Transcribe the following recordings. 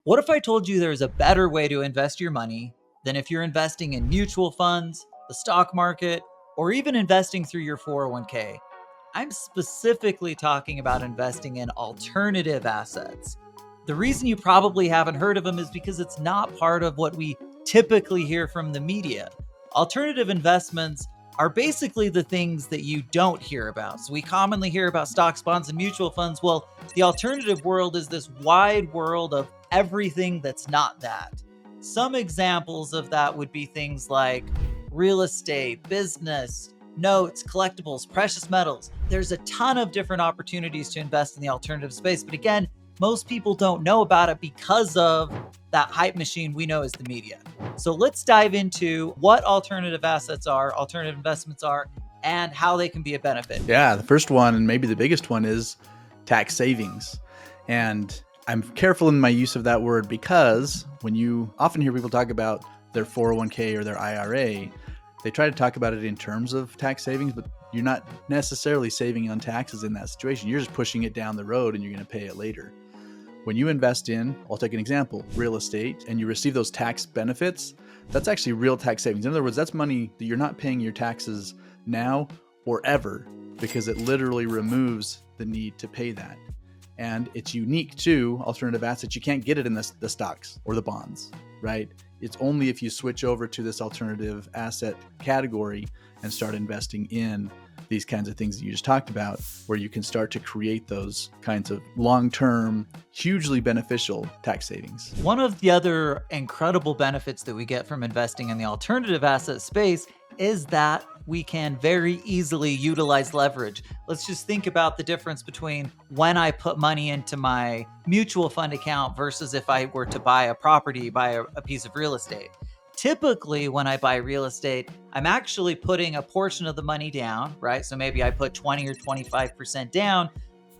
What if I told you there's a better way to invest your money than if you're investing in mutual funds, the stock market, or even investing through your 401k? I'm specifically talking about investing in alternative assets. The reason you probably haven't heard of them is because it's not part of what we typically hear from the media. Alternative investments are basically the things that you don't hear about. So we commonly hear about stocks, bonds, and mutual funds. Well, the alternative world is this wide world of everything that's not that. Some examples of that would be things like real estate, business, notes, collectibles, precious metals. There's a ton of different opportunities to invest in the alternative space. But again, most people don't know about it because of that hype machine we know as the media. So let's dive into what alternative assets are, alternative investments are, and how they can be a benefit. Yeah, the first one, and maybe the biggest one, is tax savings. And I'm careful in my use of that word because when you often hear people talk about their 401k or their IRA, they try to talk about it in terms of tax savings, but you're not necessarily saving on taxes in that situation. You're just pushing it down the road and you're going to pay it later. When you invest in, I'll take an example, real estate, and you receive those tax benefits, that's actually real tax savings. In other words, that's money that you're not paying your taxes now or ever, because it literally removes the need to pay that. And it's unique to alternative assets. You can't get it in the stocks or the bonds, right? It's only if you switch over to this alternative asset category and start investing in these kinds of things that you just talked about, where you can start to create those kinds of long-term, hugely beneficial tax savings. One of the other incredible benefits that we get from investing in the alternative asset space is that we can very easily utilize leverage. Let's just think about the difference between when I put money into my mutual fund account versus if I were to buy a property, buy a piece of real estate. Typically, when I buy real estate, I'm actually putting a portion of the money down, right? So maybe I put 20 or 25% down,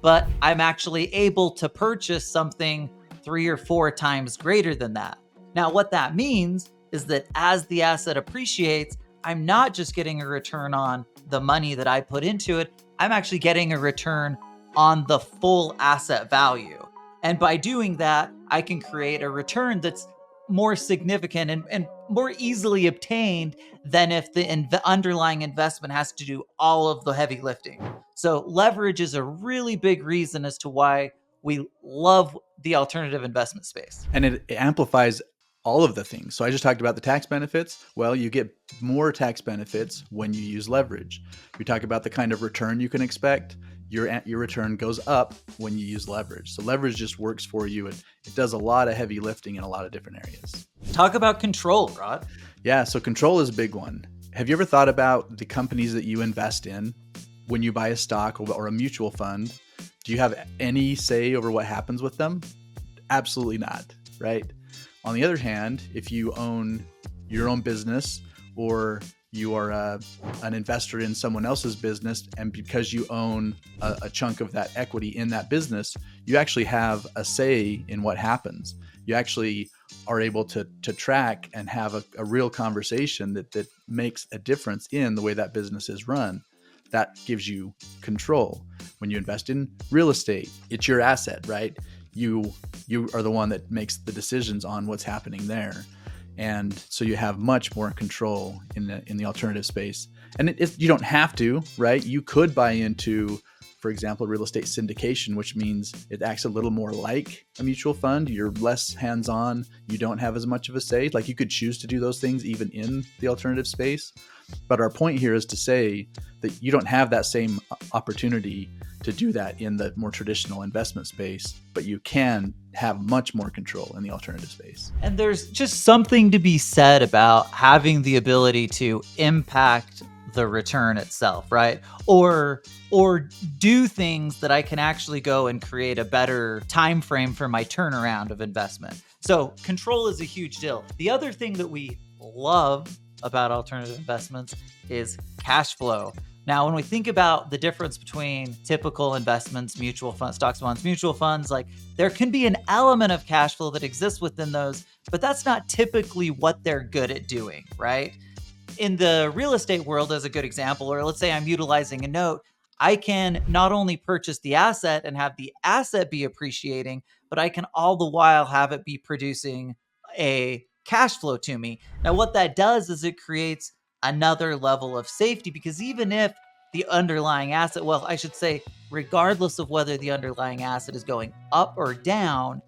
but I'm actually able to purchase something 3 or 4 times greater than that. Now, what that means is that as the asset appreciates, I'm not just getting a return on the money that I put into it, I'm actually getting a return on the full asset value. And by doing that, I can create a return that's more significant and more easily obtained than if the underlying investment has to do all of the heavy lifting. So leverage is a really big reason as to why we love the alternative investment space. And it amplifies all of the things. So I just talked about the tax benefits. Well, you get more tax benefits when you use leverage. We talk about the kind of return you can expect. Your return goes up when you use leverage. So leverage just works for you. It does a lot of heavy lifting in a lot of different areas. Talk about control, Rod. Yeah, so control is a big one. Have you ever thought about the companies that you invest in when you buy a stock or a mutual fund? Do you have any say over what happens with them? Absolutely not, right? On the other hand, if you own your own business or you are an investor in someone else's business, and because you own a chunk of that equity in that business, you actually have a say in what happens. You actually are able to track and have a real conversation that makes a difference in the way that business is run. That gives you control. When you invest in real estate, it's your asset, right? You are the one that makes the decisions on what's happening there. And so you have much more control in the alternative space. And you don't have to, right? You could buy into, for example, real estate syndication, which means it acts a little more like a mutual fund. You're less hands-on. You don't have as much of a say. Like, you could choose to do those things even in the alternative space. But our point here is to say that you don't have that same opportunity to do that in the more traditional investment space, but you can have much more control in the alternative space. And there's just something to be said about having the ability to impact the return itself, right? Or do things that I can actually go and create a better time frame for my turnaround of investment. So control is a huge deal. The other thing that we love about alternative investments is cash flow. Now, when we think about the difference between typical investments, mutual funds, stocks, bonds, mutual funds, like, there can be an element of cash flow that exists within those, but that's not typically what they're good at doing, right? In the real estate world, as a good example, or let's say I'm utilizing a note, I can not only purchase the asset and have the asset be appreciating, but I can all the while have it be producing a cash flow to me. Now, what that does is it creates another level of safety, because even if the underlying asset, well, I should say, regardless of whether the underlying asset is going up or down,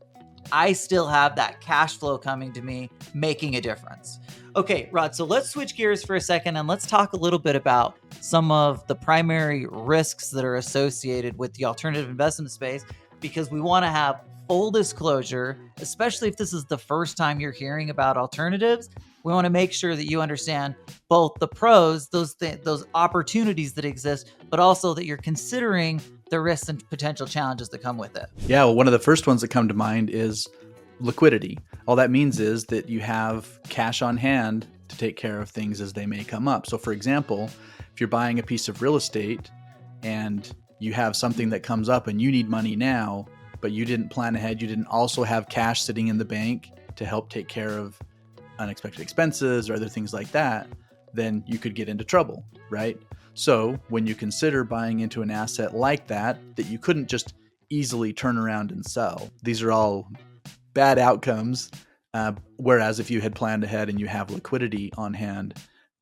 I still have that cash flow coming to me, making a difference. Okay, Rod, so let's switch gears for a second and let's talk a little bit about some of the primary risks that are associated with the alternative investment space, because we want to have full disclosure, especially if this is the first time you're hearing about alternatives. We want to make sure that you understand both the pros, those opportunities that exist, but also that you're considering the risks and potential challenges that come with it. Yeah, well, one of the first ones that come to mind is liquidity. All that means is that you have cash on hand to take care of things as they may come up. So, for example, if you're buying a piece of real estate and you have something that comes up and you need money now, but you didn't plan ahead, you didn't also have cash sitting in the bank to help take care of unexpected expenses or other things like that, then you could get into trouble, right? So when you consider buying into an asset like that you couldn't just easily turn around and sell, these are all bad outcomes. Whereas if you had planned ahead and you have liquidity on hand,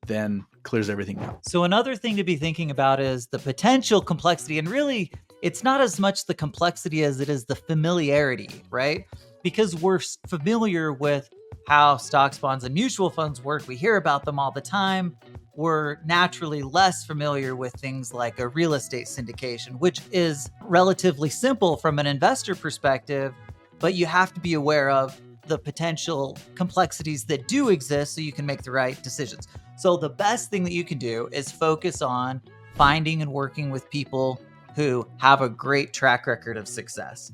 then clears everything out. So another thing to be thinking about is the potential complexity. And really, it's not as much the complexity as it is the familiarity, right? Because we're familiar with how stocks, bonds, and mutual funds work. We hear about them all the time. We're naturally less familiar with things like a real estate syndication, which is relatively simple from an investor perspective, but you have to be aware of the potential complexities that do exist so you can make the right decisions. So the best thing that you can do is focus on finding and working with people who have a great track record of success.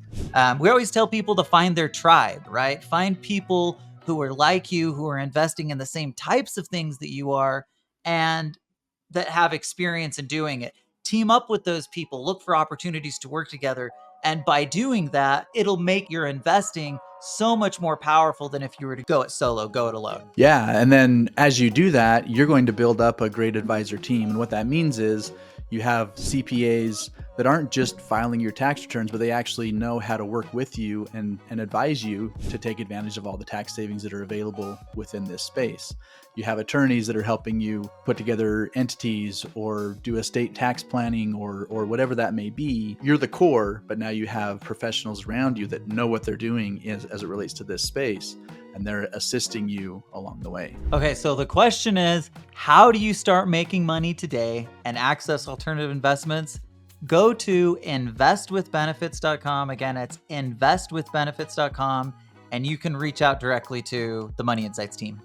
We always tell people to find their tribe, right? Find people who are like you, who are investing in the same types of things that you are, and that have experience in doing it. Team up with those people, look for opportunities to work together. And by doing that, it'll make your investing so much more powerful than if you were to go it solo, go it alone. Yeah, and then as you do that, you're going to build up a great advisor team. And what that means is you have CPAs that aren't just filing your tax returns, but they actually know how to work with you and advise you to take advantage of all the tax savings that are available within this space. You have attorneys that are helping you put together entities or do estate tax planning or whatever that may be. You're the core, but now you have professionals around you that know what they're doing as it relates to this space, and they're assisting you along the way. Okay, so the question is, how do you start making money today and access alternative investments? Go to investwithbenefits.com. Again, it's investwithbenefits.com, and you can reach out directly to the Money Insights team.